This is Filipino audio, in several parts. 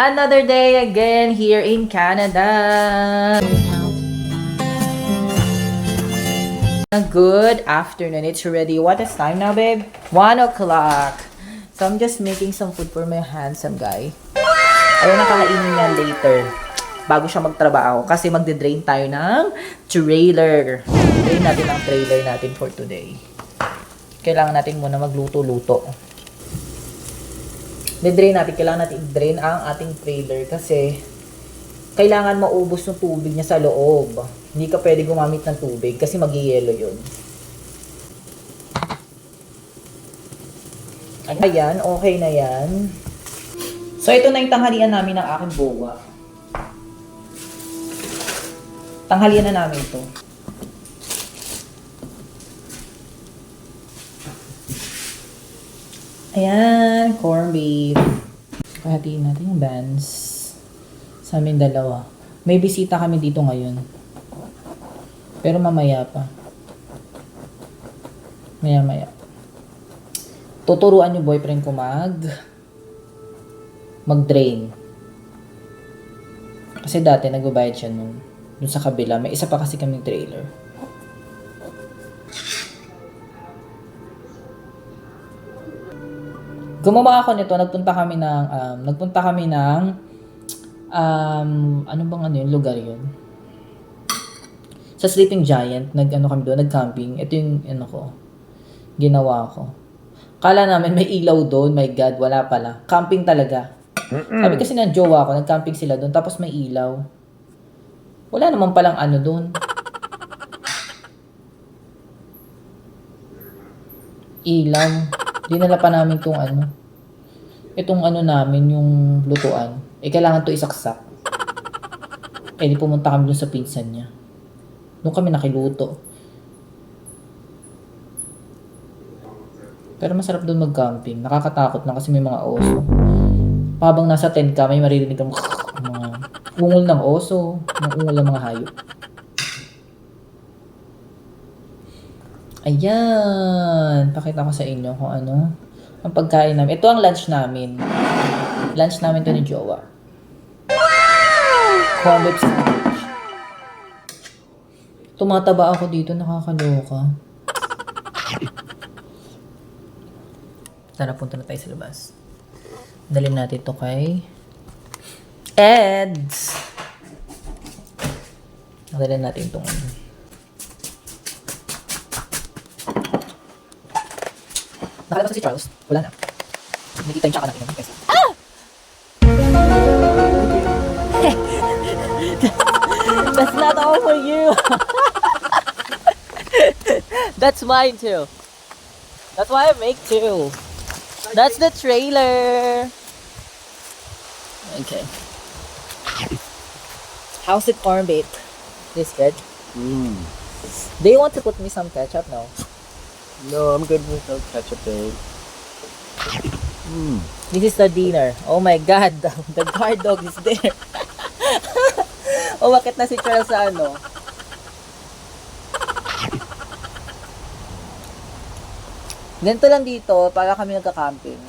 Another day again here in Canada. Good afternoon. It's already, what is time now, babe? 1 o'clock. So, I'm just making some food for my handsome guy. Ayun, nakakainin yan later. Bago siya magtrabaho. Kasi magde-drain tayo ng trailer. Drain natin ang trailer natin for today. Kailangan natin muna magluto-luto. Kailangan natin i-drain ang ating trailer kasi kailangan maubos yung tubig niya sa loob. Hindi ka pwede gumamit ng tubig kasi mag-yelo yun. Ayan, okay na yan. So, ito na yung tanghalian namin ng aking bowa. Tanghalian na namin ito. Ayan, corned beef. Kahatiin natin yung buns. Sa amin dalawa. May bisita kami dito ngayon. Pero mamaya pa. Maya-maya. Tuturuan yung boyfriend ko mag-drain. Kasi dati nagbabayad siya dun sa kabila. May isa pa kasi kaming trailer. Gumawa ako nito, nagpunta kami ng ano bang ano yung lugar yun? Sa Sleeping Giant, kami doon, nag-camping. Ito yung ginawa ko. Kala namin may ilaw doon, my God, wala pala. Camping talaga. Sabi kasi ng jowa ko, nag-camping sila doon, tapos may ilaw. Wala naman palang doon. Ilaw. Dinala pa namin itong namin, yung lutuan. Kailangan to isaksak. Di pumunta kami dun sa pinsan niya. Doon kami nakiluto. Pero masarap doon mag-camping. Nakakatakot lang kasi may mga oso. Habang nasa tent ka, may maririnig kang mga ungol ng oso, mga ungol ng mga hayop. Ayan. Pakita ko sa inyo kung ano ang pagkain namin. Ito ang lunch namin. Lunch namin to ni Jowa. Corned beef sandwich. Tumataba ako dito, nakakaloka. Tara, punta na tayo sa labas. Dalhin natin to kay Eds. Dalhin natin itong Nakalabas si Charles. Wala na. Nakita yung tsaka natin. Ah! That's not all for you. That's mine too. That's why I make two. That's the trailer. Okay. How's it corned beef? This good? Do you want to put me some ketchup? No. No, I'm good with no ketchup, babe. This is the dinner. Oh my God, the guard dog is there. Bakit na si Charles sa Ganito lang dito, para kami nagka-camping.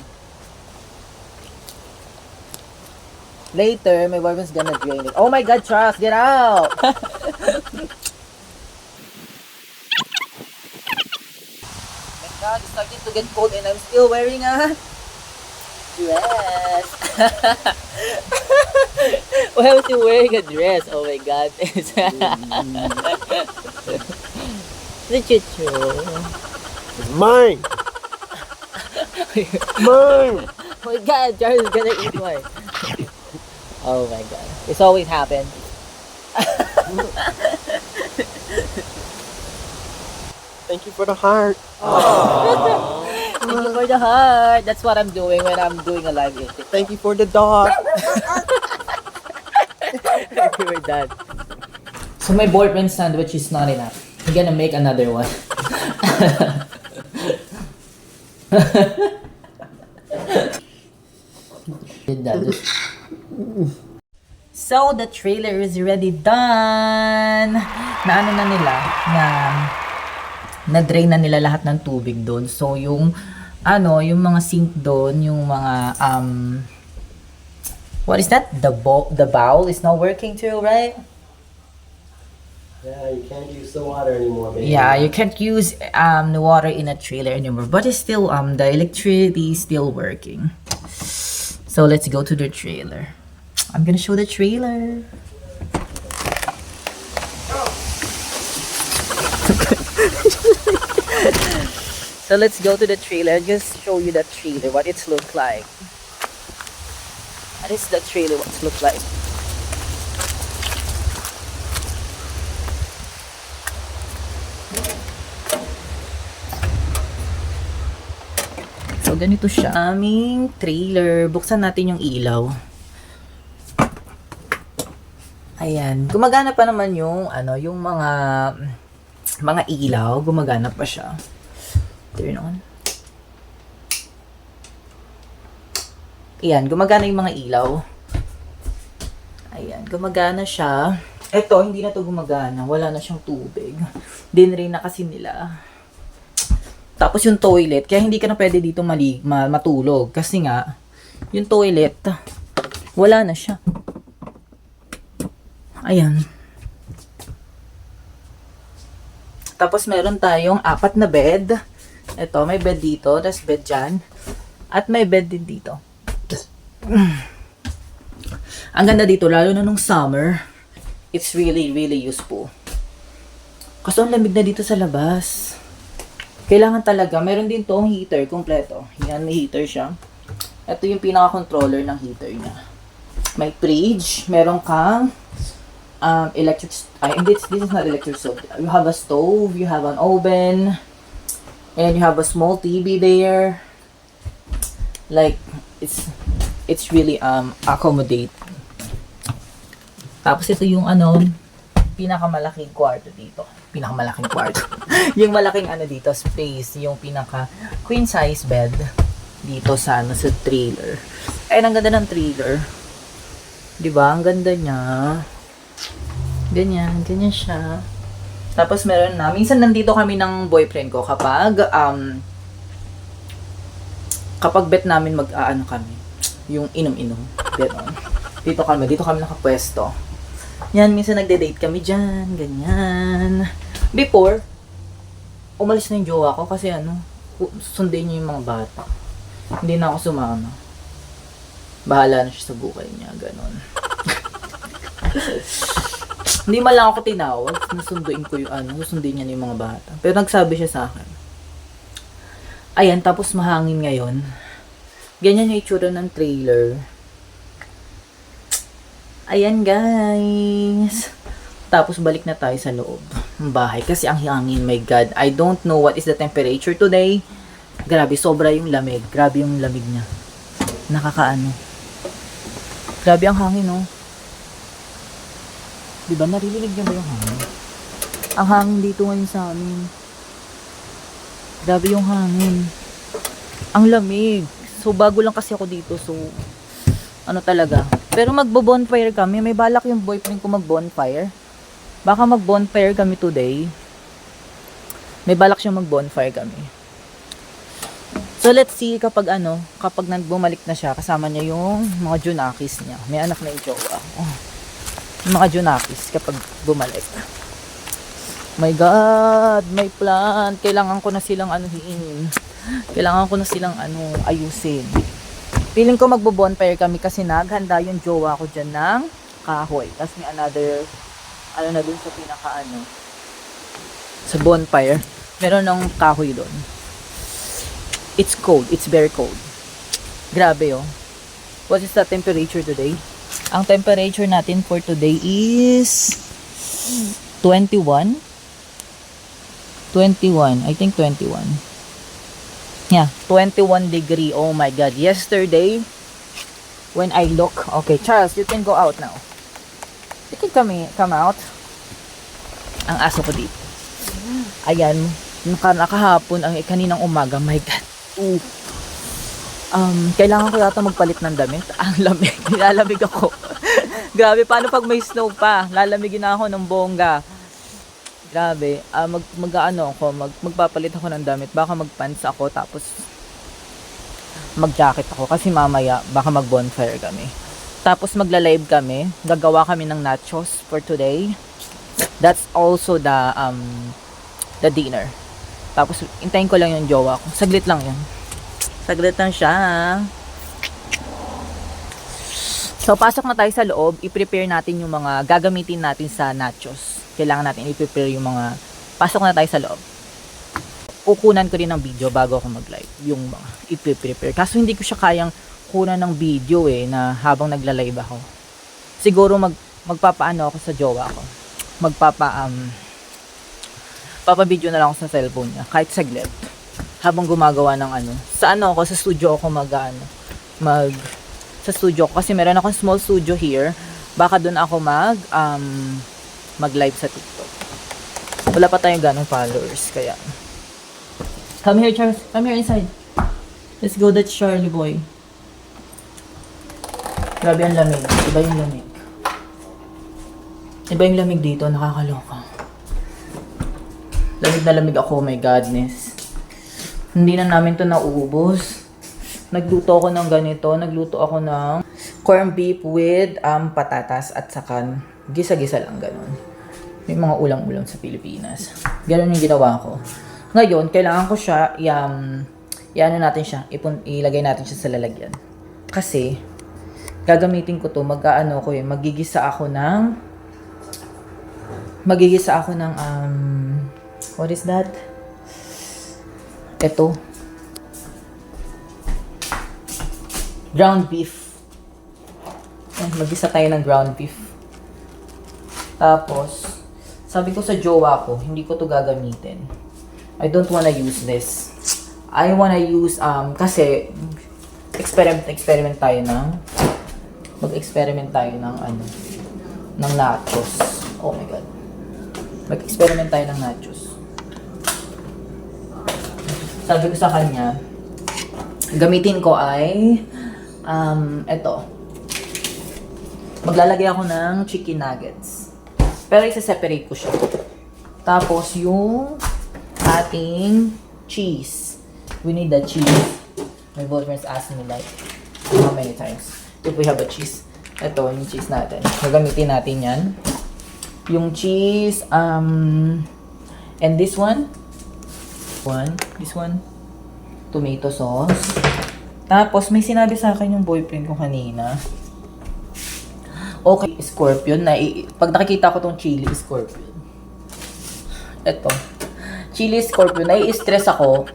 Later, my boyfriend's gonna drain it. Oh my God, Charles, get out! God, it's starting to get cold and I'm still wearing a dress. Why was you wearing a dress? Oh my God. Look at you. It's mine! Mine! Oh my God, Charles is gonna eat mine. Oh my God. It's always happened. Thank you for the heart. Thank you for the heart. That's what I'm doing when I'm doing a live intake. Thank you for the dog. We're done. So my boyfriend sandwich is not enough. I'm gonna make another one. So the trailer is already done. Na-drain na nila lahat ng tubig doon. So yung mga sink doon, yung mga What is that? The bowl is not working too, right? Yeah, you can't use the water anymore, baby. Yeah, you can't use the water in a trailer anymore, but it's still the electricity is still working. So let's go to the trailer. I'm gonna show the trailer. So let's go to the trailer. Just show you the trailer, what it's look like. What is the trailer? What it look like? So, ganito siya. Aming trailer. Buksan natin yung ilaw. Ayan. Gumagana pa naman yung, yung mga ilaw. Gumagana pa siya. Turn on. Ayan. Gumagana yung mga ilaw. Ayan. Gumagana siya. Ito, hindi na to gumagana. Wala na siyang tubig. Dinrain na kasi nila. Tapos yung toilet, kaya hindi ka na pwede dito matulog. Kasi nga, yung toilet, wala na siya. Ayan. Tapos meron tayong 4 na bed. Ito, may bed dito, tapos bed dyan. At may bed din dito. Ang ganda dito, lalo na nung summer, it's really, really useful. Kasi ang lamig na dito sa labas. Kailangan talaga, meron din tong heater, kompleto. Yan, may heater siya. Ito yung pinaka-controller ng heater niya. May fridge, meron kang this is not electric stove. You have a stove, you have an oven, and you have a small TV there. Like, it's really accommodate. Tapos ito yung pinakamalaking kwarto dito. Pinakamalaking kwarto. Yung malaking dito, space, yung pinaka queen size bed dito sa sa trailer. Ay, ang ganda ng trailer. 'Di ba? Ang ganda niya. Ganyan siya. Tapos meron na, minsan nandito kami ng boyfriend ko kapag bet namin kami, yung inom-inom. Dito kami nakapwesto. Yan, minsan nagde-date kami dyan, ganyan. Before, umalis na yung jowa ko kasi sundin niya yung mga bata. Hindi na ako sumama. Bahala na siya sa buhay niya, ganon. Hindi man lang ako tinawag, nasunduin ko yung susundin niya yung mga bata. Pero nagsabi siya sa akin. Ayan, tapos mahangin ngayon. Ganyan yung itsura ng trailer. Ayan guys. Tapos balik na tayo sa loob ng bahay kasi ang hangin, my god. I don't know what is the temperature today. Grabe, sobra yung lamig. Grabe yung lamig niya. Grabe ang hangin, no? Diba, naririnig niyo ba yung hangin? Ang hangin dito ngayon sa amin. Grabe yung hangin. Ang lamig. So, bago lang kasi ako dito. So, talaga. Pero magbo-bonfire kami. May balak yung boyfriend ko mag-bonfire. Baka mag-bonfire kami today. May balak siya mag-bonfire kami. So, let's see kapag bumalik na siya, kasama niya yung mga Junakis niya. May anak na yung jowa. Yung mga Junakis kapag bumalik. My God, may plan. Kailangan ko na silang Kailangan ko na silang ayusin. Feeling ko magbo-bonfire kami kasi naghanda yung jowa ko dyan ng kahoy. Tapos may another, na dun sa sa bonfire. Meron ng kahoy dun. It's cold. It's very cold. Grabe, oh. What is the temperature today? Ang temperature natin for today is 21. 21. I think 21. Yeah, 21 degree. Oh my God. Yesterday, when I look... Okay, Charles, you can go out now. You can come out. Ang aso ko dito. Ayan. Nakahapon, kaninang umaga. My God. Ooh. Kailangan ko yata magpalit ng damit. Ang lamig. Nilalamig ako. Grabe, paano pag may snow pa? Lalamigin na ako ng bongga. Grabe, magpapalit ako ng damit. Baka magpants ako, tapos mag-jacket ako. Kasi mamaya, baka mag-bonfire kami. Tapos magla-live kami. Gagawa kami ng nachos for today. That's also the dinner. Tapos intayin ko lang yung jowa ko. Saglit lang yun. Saglit lang siya. So, pasok na tayo sa loob. I-prepare natin yung mga gagamitin natin sa nachos. Kailangan natin i-prepare yung mga... Pasok na tayo sa loob. Kukunan ko rin ng video bago ako mag-live. Yung mga i-prepare. Kaso hindi ko siya kayang kunan ng video na habang nagla-live ako. Siguro magpapaano ako sa jowa ko. Papa-video na lang ako sa cellphone niya. Kahit saglit. Habang gumagawa ng sa studio ako sa studio ko. Kasi meron akong small studio here. Baka doon ako mag-live sa TikTok. Wala pa tayong ganong followers. Kaya, come here, Charles. Come here inside. Let's go, that's Charlie boy. Grabe ang lamig. Iba yung lamig. Iba yung lamig dito. Nakakaloka. Lamig na lamig ako. Oh my godness. Hindi na namin to nauubos. Nagluto ako ng ganito. Nagluto ako ng corned beef with patatas at saka gisa-gisa lang ganun. May mga ulam-ulam sa Pilipinas. Ganun yung ginawa ko. Ngayon, kailangan ko siya i-ano natin siya. Ilagay natin siya sa lalagyan. Kasi gagamitin ko to, magigisa ako ng what is that? Ito. Ground beef. Magisa tayo ng ground beef. Tapos, sabi ko sa jowa ko, hindi ko to gagamitin. I don't wanna use this. I wanna use, kasi, experiment tayo ng ng nachos. Oh my God. Mag-experiment tayo ng nachos. Sabi ko sa kanya, gamitin ko ay, eto. Maglalagay ako ng chicken nuggets. Pero isa-separate ko siya. Tapos yung ating cheese. We need the cheese. My boyfriend's asked me like, how many times if we have a cheese. Ito, yung cheese natin. Gagamitin natin yan. Yung cheese, and this one. This one. Tomato sauce. Tapos, may sinabi sa akin yung boyfriend ko kanina. Okay, scorpion. Pag nakikita ko tong chili scorpion. Ito. Chili scorpion. Nai-stress ako.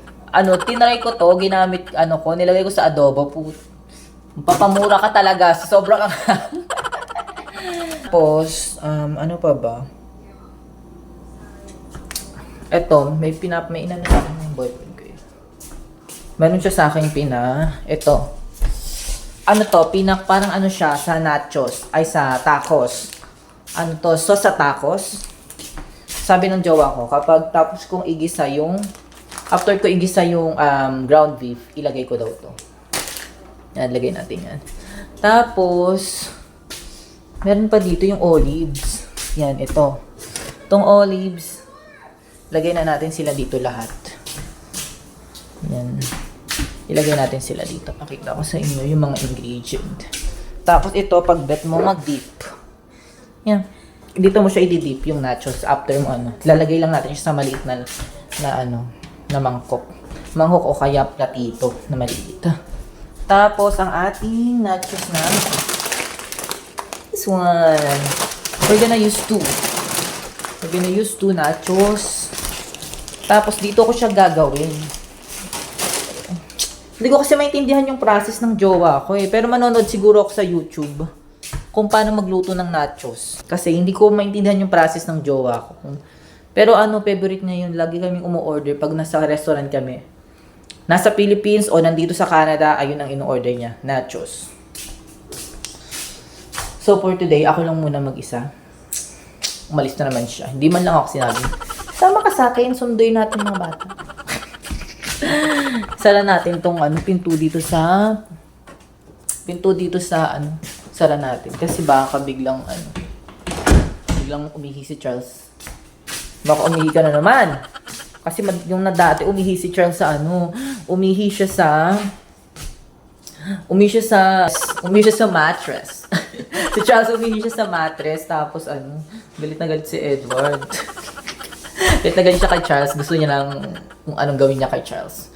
Tinry ko to. Ginamit, nilagay ko sa adobo. Papamura ka talaga. Sobrang Tapos, ano pa ba? Ito, may inano sa akin yung boyfriend ko yun. Meron siya sa akin ito. Parang siya sa nachos, ay sa tacos. Sauce sa tacos. Sabi ng jowa ko, kapag tapos kong after ko igisa yung ground beef, ilagay ko daw to. Yan, lagay natin yan. Tapos, meron pa dito yung olives. Yan, ito. Itong olives, lagay na natin sila dito lahat. Yan. Ilagay natin sila dito. Pakita ko sa inyo yung mga ingredient. Tapos ito, pag bet mo, mag-dip. Yan. Dito mo siya i-dip yung nachos after mo Lalagay lang natin siya sa maliit na mangkok. Mangkok o kaya platito na maliit. Tapos, ang ating nachos na this one. We're gonna use 2. We're gonna use 2 nachos. Tapos, dito ko siya gagawin. Hindi ko kasi maintindihan yung process ng jowa ko Pero manonood siguro ako sa YouTube kung paano magluto ng nachos. Kasi hindi ko maintindihan yung process ng jowa ko. Pero favorite niya yun. Lagi kaming umu-order pag nasa restaurant kami. Nasa Philippines o nandito sa Canada, ayun ang ino-order niya. Nachos. So for today, ako lang muna mag-isa. Umalis na naman siya. Hindi man lang ako sinabi, sama ka sa akin, sunduin natin mga bata. Sara natin tong pinto dito sa sara natin. Kasi baka biglang umihi si Charles. Baka umihi ka na naman. Kasi yung dati umihi si Charles sa umihi siya sa mattress. Si Charles umihi siya sa mattress, tapos galit na galit si Edward. Galit na galit siya kay Charles. Gusto niya lang kung anong gawin niya kay Charles.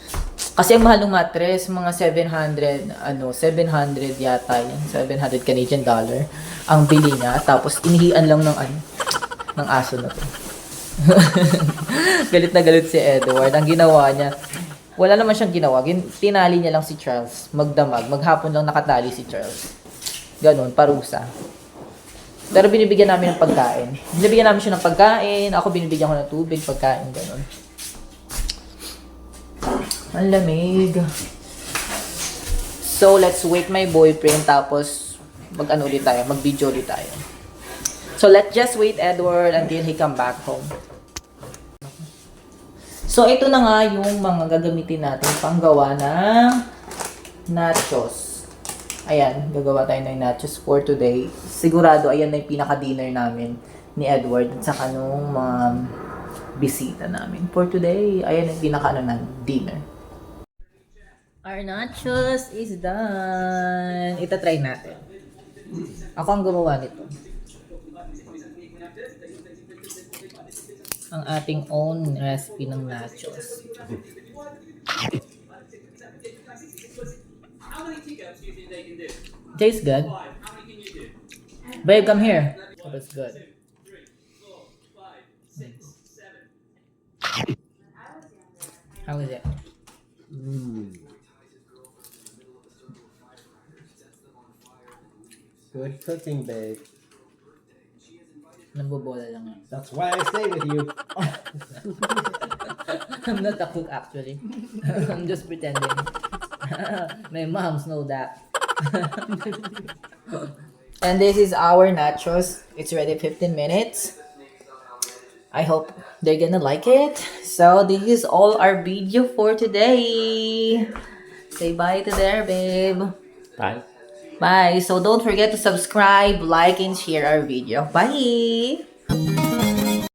Kasi ang mahal ng mattress, mga 700 yata yun. 700 Canadian dollar ang bili niya. Tapos inihian lang ng aso na to. Galit na galit si Edward. Ang ginawa niya, wala naman siyang ginawa. Tinali niya lang si Charles. Magdamag. Maghapon lang nakatali si Charles. Ganon, parusa. Pero binibigyan namin ng pagkain. Binibigyan namin siya ng pagkain. Ako binibigyan ko ng tubig, pagkain, ganon. Ang lamig. So, let's wait my boyfriend. Tapos, mag-video ulit tayo. So, let's just wait Edward until he come back home. So, ito na nga yung mga gagamitin natin panggawa ng nachos. Ayan, gagawa tayo ng nachos for today. Sigurado, ayan na yung pinaka-dinner namin ni Edward at saka nung mga bisita namin for today. Ayan yung pinaka-ano ng dinner. Our nachos is done. Ita-try natin. Ako ang gumawa nito. Ang ating own recipe ng nachos. Tastes good. Babe, come here. That's good. How is it? Good cooking, babe. Nambobola lang yan. That's why I stay with you. I'm not a cook actually. I'm just pretending. My moms know that. And this is our nachos. It's ready 15 minutes. I hope they're gonna like it. So this is all our video for today. Say bye to there, babe. Bye. Bye. So don't forget to subscribe, like, and share our video. Bye.